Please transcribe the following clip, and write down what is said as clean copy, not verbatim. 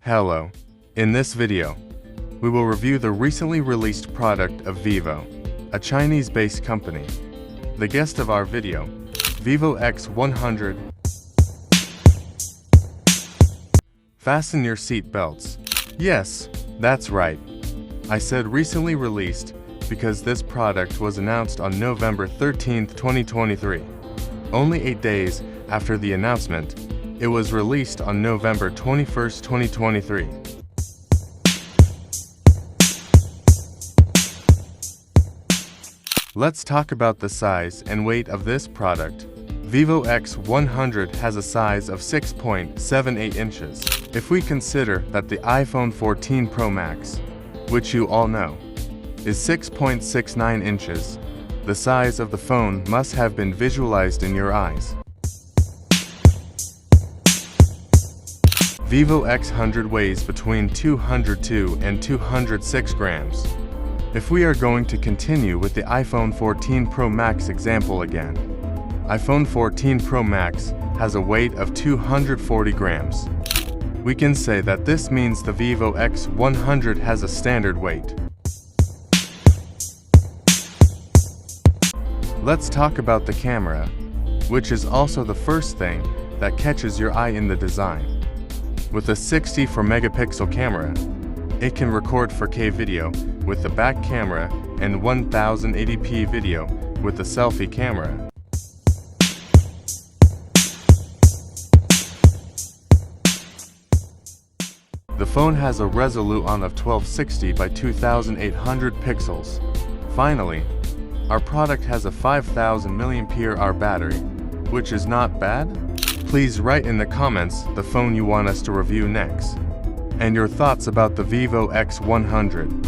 Hello. In this video, we will review the recently released product of Vivo, a Chinese-based company. The guest of our video, Vivo X100. Fasten your seat belts. Yes, that's right. I said recently released because this product was announced on November 13, 2023. Only 8 days after the announcement, it was released on November 21, 2023. Let's talk about the size and weight of this product. Vivo X100 has a size of 6.78 inches. If we consider that the iPhone 14 Pro Max, which you all know, is 6.69 inches, the size of the phone must have been visualized in your eyes. Vivo X100 weighs between 202 and 206 grams. If we are going to continue with the iPhone 14 Pro Max example again, iPhone 14 Pro Max has a weight of 240 grams. We can say that this means the Vivo X100 has a standard weight. Let's talk about the camera, which is also the first thing that catches your eye in the design. With a 64 megapixel camera, it can record 4K video with the back camera and 1080p video with the selfie camera. The phone has a resolution of 1260 by 2800 pixels. Finally, our product has a 5000 mAh battery, which is not bad. Please write in the comments the phone you want us to review next, and your thoughts about the Vivo X100.